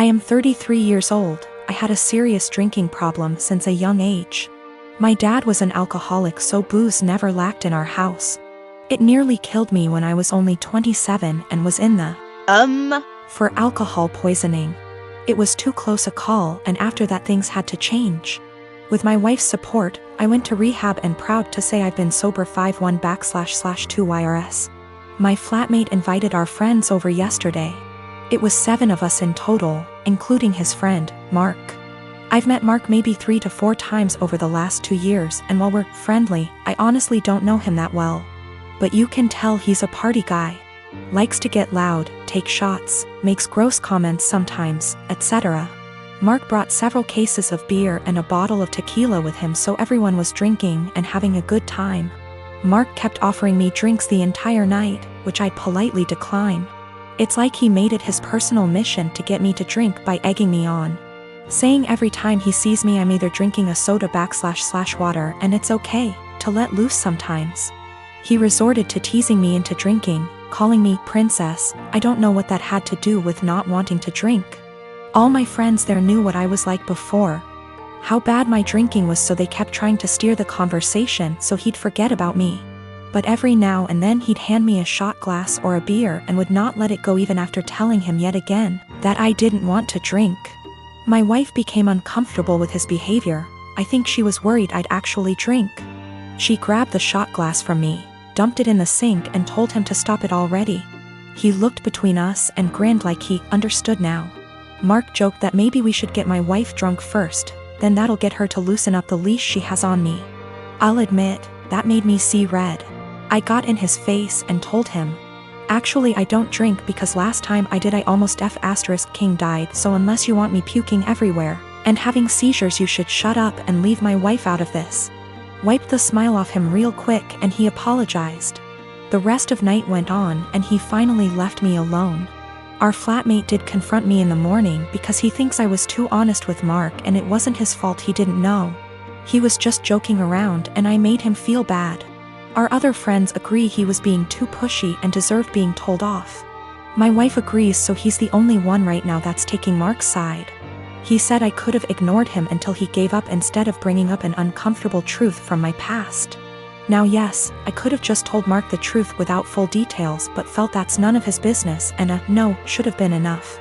I am 33 years old. I had a serious drinking problem since a young age. My dad was an alcoholic, so booze never lacked in our house. It nearly killed me when I was only 27 and was in the for alcohol poisoning. It was too close a call, and after that things had to change. With my wife's support, I went to rehab, and proud to say I've been sober 51//2 YRS. My flatmate invited our friends over yesterday. It was 7 of us in total, including his friend, Mark. I've met Mark maybe 3 to 4 times over the last 2 years, and while we're friendly, I honestly don't know him that well. But you can tell he's a party guy. Likes to get loud, take shots, makes gross comments sometimes, etc. Mark brought several cases of beer and a bottle of tequila with him, so everyone was drinking and having a good time. Mark kept offering me drinks the entire night, which I'd politely decline. It's like he made it his personal mission to get me to drink by egging me on. Saying every time he sees me I'm either drinking a soda//water and it's okay to let loose sometimes. He resorted to teasing me into drinking, calling me princess. I don't know what that had to do with not wanting to drink. All my friends there knew what I was like before, how bad my drinking was, so they kept trying to steer the conversation so he'd forget about me. But every now and then he'd hand me a shot glass or a beer and would not let it go even after telling him yet again that I didn't want to drink. My wife became uncomfortable with his behavior. I think she was worried I'd actually drink. She grabbed the shot glass from me, dumped it in the sink, and told him to stop it already. He looked between us and grinned like he understood now. Mark joked that maybe we should get my wife drunk first, then that'll get her to loosen up the leash she has on me. I'll admit, that made me see red. I got in his face and told him, actually I don't drink because last time I did I almost King died, so unless you want me puking everywhere and having seizures you should shut up and leave my wife out of this. Wiped the smile off him real quick and he apologized. The rest of night went on and he finally left me alone. Our flatmate did confront me in the morning because he thinks I was too honest with Mark, and it wasn't his fault, he didn't know. He was just joking around and I made him feel bad. Our other friends agree he was being too pushy and deserved being told off. My wife agrees, so he's the only one right now that's taking Mark's side. He said I could have ignored him until he gave up instead of bringing up an uncomfortable truth from my past. Now yes, I could have just told Mark the truth without full details, but felt that's none of his business and a no should have been enough.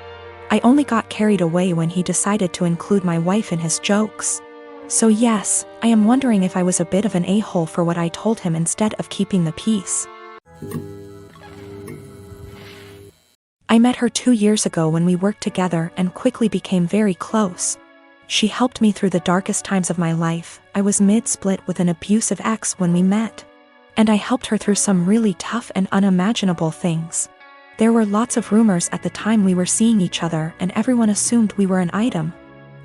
I only got carried away when he decided to include my wife in his jokes. So yes, I am wondering if I was a bit of an a-hole for what I told him instead of keeping the peace. I met her 2 years ago when we worked together and quickly became very close. She helped me through the darkest times of my life. I was mid-split with an abusive ex when we met. And I helped her through some really tough and unimaginable things. There were lots of rumors at the time we were seeing each other, and everyone assumed we were an item.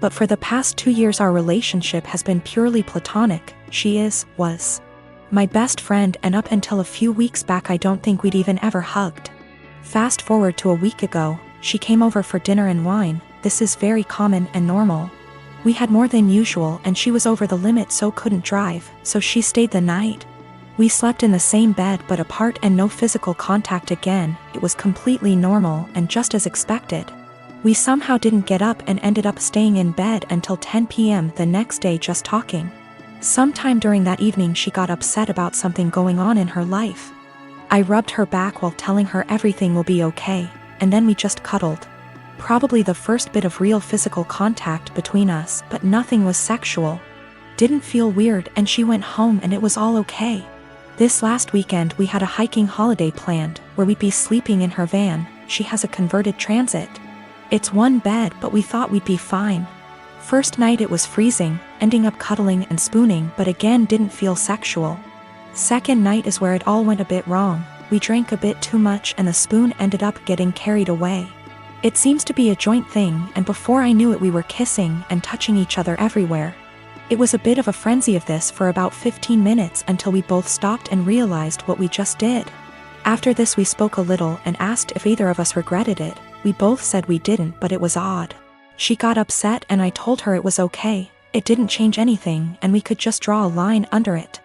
But for the past 2 years our relationship has been purely platonic. She was my best friend, and up until a few weeks back I don't think we'd even ever hugged. Fast forward to a week ago, she came over for dinner and wine. This is very common and normal. We had more than usual and she was over the limit, so couldn't drive, so she stayed the night. We slept in the same bed but apart and no physical contact again. It was completely normal and just as expected. We somehow didn't get up and ended up staying in bed until 10 p.m. the next day just talking. Sometime during that evening she got upset about something going on in her life. I rubbed her back while telling her everything will be okay, and then we just cuddled. Probably the first bit of real physical contact between us, but nothing was sexual. Didn't feel weird, and she went home and it was all okay. This last weekend we had a hiking holiday planned, where we'd be sleeping in her van. She has a converted Transit. It's one bed, but we thought we'd be fine. First night it was freezing, ending up cuddling and spooning, but again didn't feel sexual. Second night is where it all went a bit wrong. We drank a bit too much and the spoon ended up getting carried away. It seems to be a joint thing, and before I knew it we were kissing and touching each other everywhere. It was a bit of a frenzy of this for about 15 minutes until we both stopped and realized what we just did. After this we spoke a little and asked if either of us regretted it. We both said we didn't, but it was odd. She got upset and I told her it was okay. It didn't change anything and we could just draw a line under it.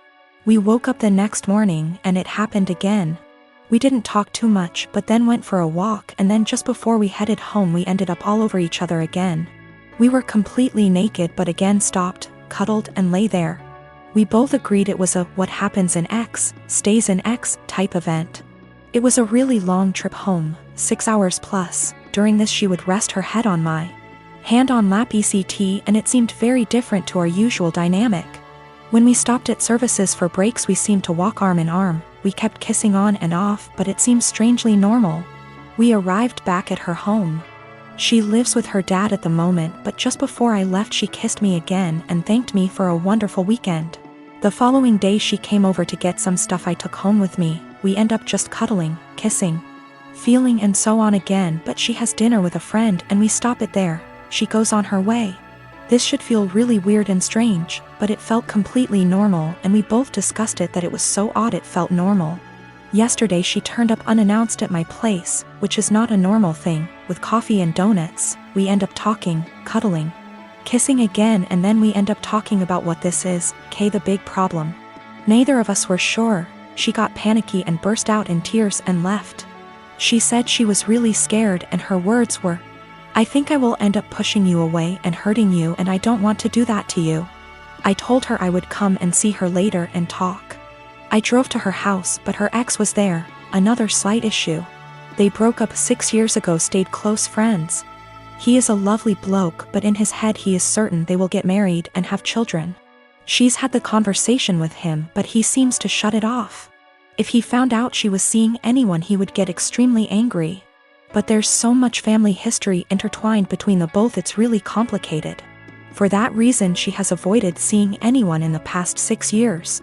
We woke up the next morning and it happened again. We didn't talk too much but then went for a walk, and then just before we headed home we ended up all over each other again. We were completely naked but again stopped, cuddled and lay there. We both agreed it was a what happens in X, stays in X type event. It was a really long trip home, 6 hours plus. During this she would rest her head on my hand on lap ECT, and it seemed very different to our usual dynamic. When we stopped at services for breaks we seemed to walk arm in arm. We kept kissing on and off, but it seemed strangely normal. We arrived back at her home. She lives with her dad at the moment, but just before I left she kissed me again and thanked me for a wonderful weekend. The following day she came over to get some stuff I took home with me. We end up just cuddling, kissing, feeling and so on again, but she has dinner with a friend and we stop it there. She goes on her way. This should feel really weird and strange, but it felt completely normal, and we both discussed it that it was so odd it felt normal. Yesterday she turned up unannounced at my place, which is not a normal thing, with coffee and donuts. We end up talking, cuddling, kissing again, and then we end up talking about what this is, the big problem. Neither of us were sure. She got panicky and burst out in tears and left. She said she was really scared and her words were, "I think I will end up pushing you away and hurting you, and I don't want to do that to you." I told her I would come and see her later and talk. I drove to her house, but her ex was there, another slight issue. They broke up 6 years ago, stayed close friends. He is a lovely bloke, but in his head he is certain they will get married and have children. She's had the conversation with him, but he seems to shut it off. If he found out she was seeing anyone he would get extremely angry. But there's so much family history intertwined between the both, it's really complicated. For that reason she has avoided seeing anyone in the past 6 years.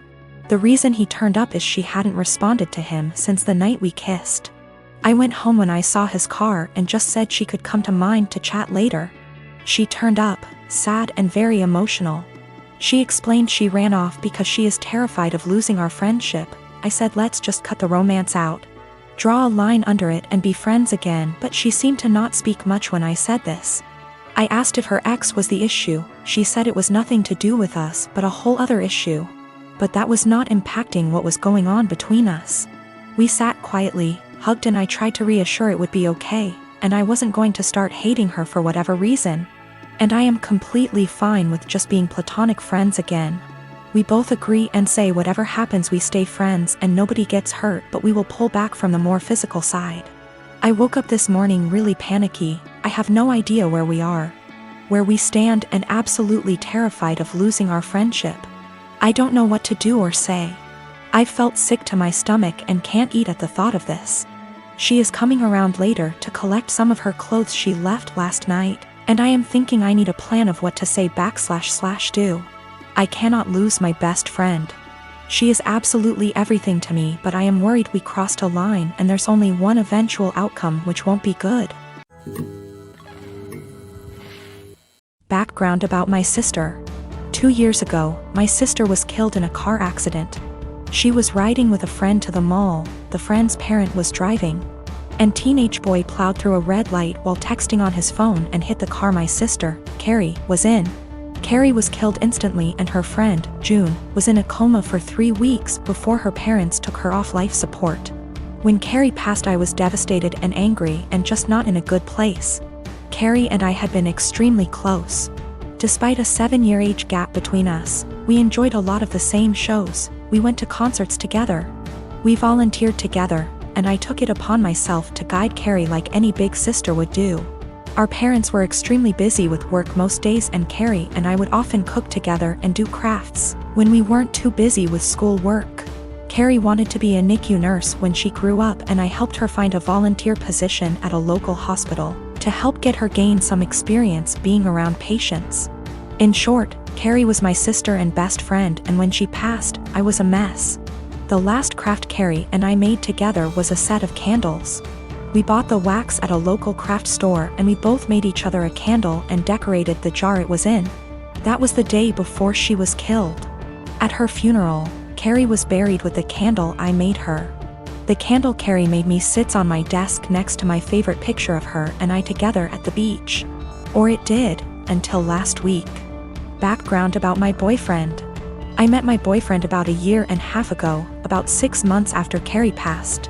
The reason he turned up is she hadn't responded to him since the night we kissed. I went home when I saw his car and just said she could come to mine to chat later. She turned up, sad and very emotional. She explained she ran off because she is terrified of losing our friendship. I said let's just cut the romance out, draw a line under it and be friends again, but she seemed to not speak much when I said this. I asked if her ex was the issue. She said it was nothing to do with us but a whole other issue. But that was not impacting what was going on between us. We sat quietly, hugged, and I tried to reassure it would be okay, and I wasn't going to start hating her for whatever reason. And I am completely fine with just being platonic friends again. We both agree and say whatever happens we stay friends and nobody gets hurt, but we will pull back from the more physical side. I woke up this morning really panicky. I have no idea where we are, where we stand, and absolutely terrified of losing our friendship. I don't know what to do or say. I felt sick to my stomach and can't eat at the thought of this. She is coming around later to collect some of her clothes she left last night, and I am thinking I need a plan of what to say / do. I cannot lose my best friend. She is absolutely everything to me, but I am worried we crossed a line and there's only one eventual outcome which won't be good. Background about my sister. 2 years ago, my sister was killed in a car accident. She was riding with a friend to the mall, the friend's parent was driving, and teenage boy plowed through a red light while texting on his phone and hit the car my sister, Carrie, was in. Carrie was killed instantly and her friend, June, was in a coma for 3 weeks before her parents took her off life support. When Carrie passed I was devastated and angry and just not in a good place. Carrie and I had been extremely close. Despite a 7-year age gap between us, we enjoyed a lot of the same shows, we went to concerts together. We volunteered together, and I took it upon myself to guide Carrie like any big sister would do. Our parents were extremely busy with work most days, and Carrie and I would often cook together and do crafts when we weren't too busy with school work. Carrie wanted to be a NICU nurse when she grew up, and I helped her find a volunteer position at a local hospital to help get her gain some experience being around patients. In short, Carrie was my sister and best friend, and when she passed, I was a mess. The last craft Carrie and I made together was a set of candles. We bought the wax at a local craft store and we both made each other a candle and decorated the jar it was in. That was the day before she was killed. At her funeral, Carrie was buried with the candle I made her. The candle Carrie made me sits on my desk next to my favorite picture of her and I together at the beach. Or it did, until last week. Background about my boyfriend. I met my boyfriend about 1.5 years ago, about 6 months after Carrie passed.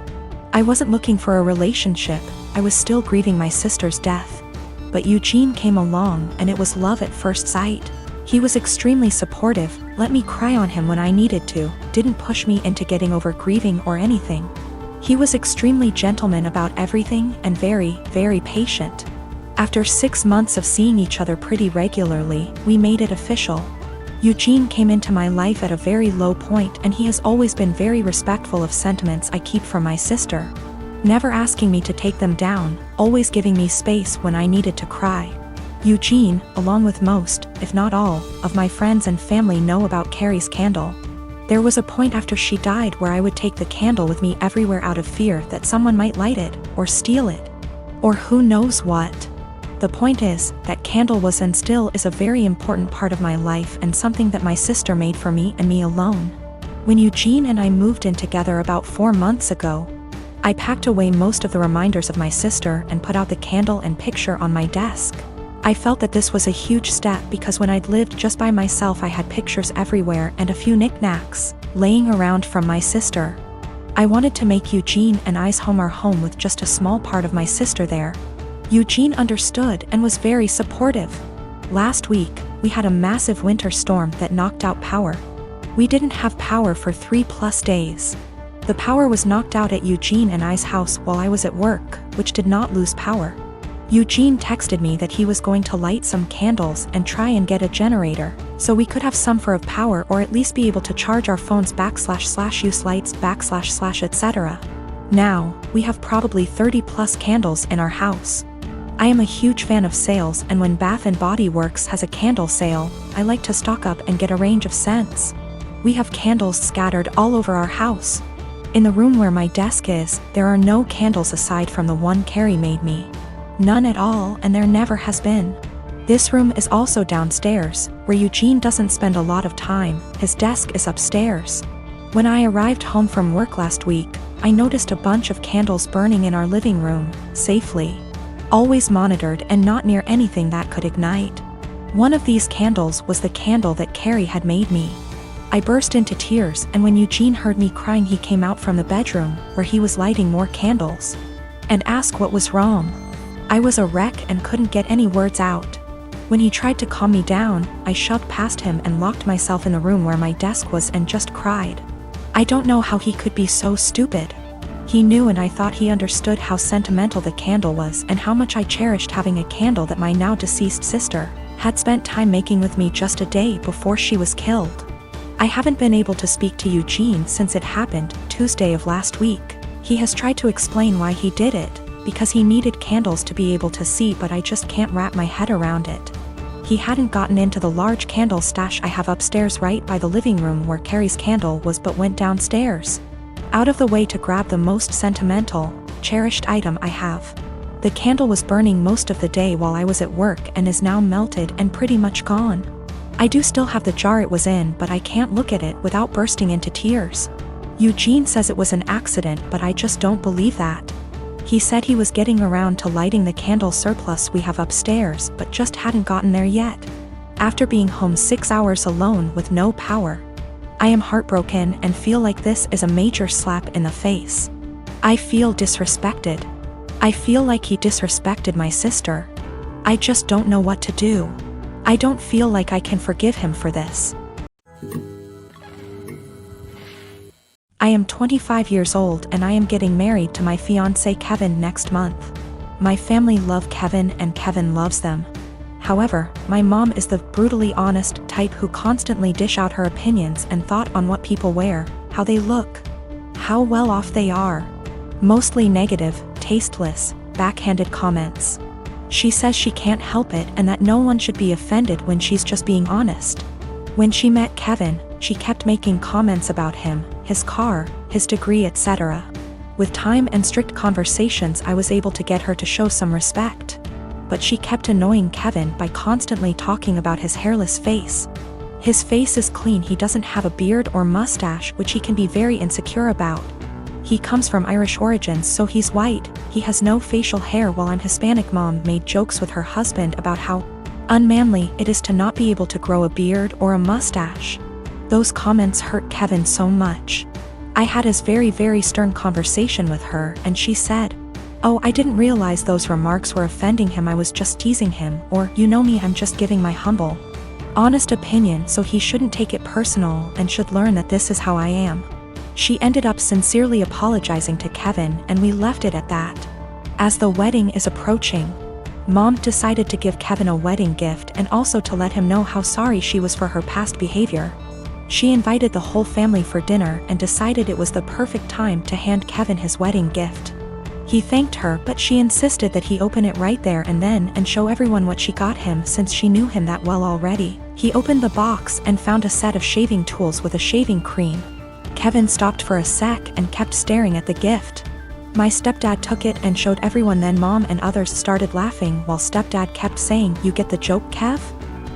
I wasn't looking for a relationship, I was still grieving my sister's death. But Eugene came along and it was love at first sight. He was extremely supportive, let me cry on him when I needed to, didn't push me into getting over grieving or anything. He was extremely gentleman about everything and very, very patient. After 6 months of seeing each other pretty regularly, we made it official. Eugene came into my life at a very low point and he has always been very respectful of sentiments I keep from my sister. Never asking me to take them down, always giving me space when I needed to cry. Eugene, along with most, if not all, of my friends and family know about Carrie's candle. There was a point after she died where I would take the candle with me everywhere out of fear that someone might light it, or steal it. Or who knows what. The point is, that candle was and still is a very important part of my life and something that my sister made for me and me alone. When Eugene and I moved in together about 4 months ago, I packed away most of the reminders of my sister and put out the candle and picture on my desk. I felt that this was a huge step because when I'd lived just by myself I had pictures everywhere and a few knickknacks laying around from my sister. I wanted to make Eugene and I's home our home with just a small part of my sister there. Eugene understood and was very supportive. Last week, we had a massive winter storm that knocked out power. We didn't have power for 3+ days. The power was knocked out at Eugene and I's house while I was at work, which did not lose power. Eugene texted me that he was going to light some candles and try and get a generator, so we could have some for of power or at least be able to charge our phones / use lights / etc. Now, we have probably 30+ candles in our house. I am a huge fan of sales and when Bath & Body Works has a candle sale, I like to stock up and get a range of scents. We have candles scattered all over our house. In the room where my desk is, there are no candles aside from the one Carrie made me. None at all, and there never has been. This room is also downstairs, where Eugene doesn't spend a lot of time, his desk is upstairs. When I arrived home from work last week, I noticed a bunch of candles burning in our living room, safely. Always monitored and not near anything that could ignite. One of these candles was the candle that Carrie had made me. I burst into tears and when Eugene heard me crying he came out from the bedroom, where he was lighting more candles, and asked what was wrong. I was a wreck and couldn't get any words out. When he tried to calm me down, I shoved past him and locked myself in the room where my desk was and just cried. I don't know how he could be so stupid. He knew and I thought he understood how sentimental the candle was and how much I cherished having a candle that my now deceased sister had spent time making with me just a day before she was killed. I haven't been able to speak to Eugene since it happened, Tuesday of last week. He has tried to explain why he did it, because he needed candles to be able to see, but I just can't wrap my head around it. He hadn't gotten into the large candle stash I have upstairs right by the living room where Carrie's candle was, but went downstairs, out of the way to grab the most sentimental, cherished item I have. The candle was burning most of the day while I was at work and is now melted and pretty much gone. I do still have the jar it was in, but I can't look at it without bursting into tears. Eugene says it was an accident, but I just don't believe that. He said he was getting around to lighting the candle surplus we have upstairs, but just hadn't gotten there yet. After being home 6 hours alone with no power, I am heartbroken and feel like this is a major slap in the face. I feel disrespected. I feel like he disrespected my sister. I just don't know what to do. I don't feel like I can forgive him for this. I am 25 years old and I am getting married to my fiancé Kevin next month. My family love Kevin and Kevin loves them. However, my mom is the brutally honest type who constantly dish out her opinions and thought on what people wear, how they look, how well off they are. Mostly negative, tasteless, backhanded comments. She says she can't help it and that no one should be offended when she's just being honest. When she met Kevin, she kept making comments about him, his car, his degree, etc. With time and strict conversations I was able to get her to show some respect. But she kept annoying Kevin by constantly talking about his hairless face. His face is clean, he doesn't have a beard or mustache, which he can be very insecure about. He comes from Irish origins, so he's white, he has no facial hair, while I'm Hispanic. Mom made jokes with her husband about how unmanly it is to not be able to grow a beard or a mustache. Those comments hurt Kevin so much. I had a very stern conversation with her, and she said, "Oh, I didn't realize those remarks were offending him. I was just teasing him, or, you know me, I'm just giving my humble, honest opinion, so he shouldn't take it personal and should learn that this is how I am." She ended up sincerely apologizing to Kevin, and we left it at that. As the wedding is approaching, Mom decided to give Kevin a wedding gift and also to let him know how sorry she was for her past behavior. She invited the whole family for dinner and decided it was the perfect time to hand Kevin his wedding gift. He thanked her, but she insisted that he open it right there and then and show everyone what she got him since she knew him that well already. He opened the box and found a set of shaving tools with a shaving cream. Kevin stopped for a sec and kept staring at the gift. My stepdad took it and showed everyone, then Mom and others started laughing while stepdad kept saying, "You get the joke, Kev?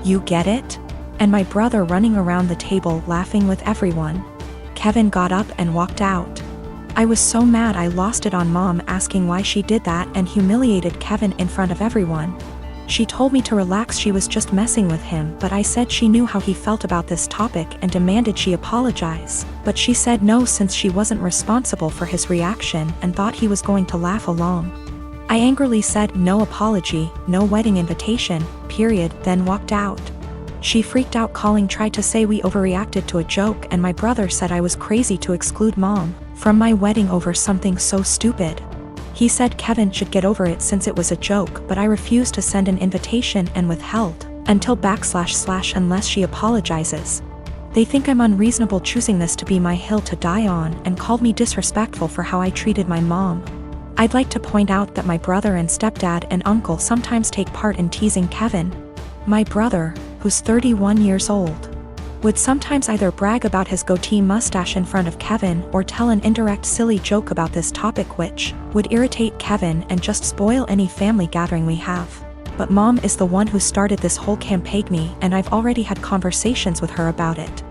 You get it?" And my brother running around the table laughing with everyone. Kevin got up and walked out. I was so mad I lost it on Mom asking why she did that and humiliated Kevin in front of everyone. She told me to relax, she was just messing with him, but I said she knew how he felt about this topic and demanded she apologize. But she said no since she wasn't responsible for his reaction and thought he was going to laugh along. I angrily said no apology, no wedding invitation, period, then walked out. She freaked out, tried to say we overreacted to a joke, and my brother said I was crazy to exclude Mom from my wedding over something so stupid. He said Kevin should get over it since it was a joke, but I refused to send an invitation and withheld until / unless she apologizes. They think I'm unreasonable choosing this to be my hill to die on and called me disrespectful for how I treated my mom. I'd like to point out that my brother and stepdad and uncle sometimes take part in teasing Kevin. My brother, who's 31 years old, would sometimes either brag about his goatee mustache in front of Kevin or tell an indirect silly joke about this topic which would irritate Kevin and just spoil any family gathering we have. But Mom is the one who started this whole campaign, and I've already had conversations with her about it.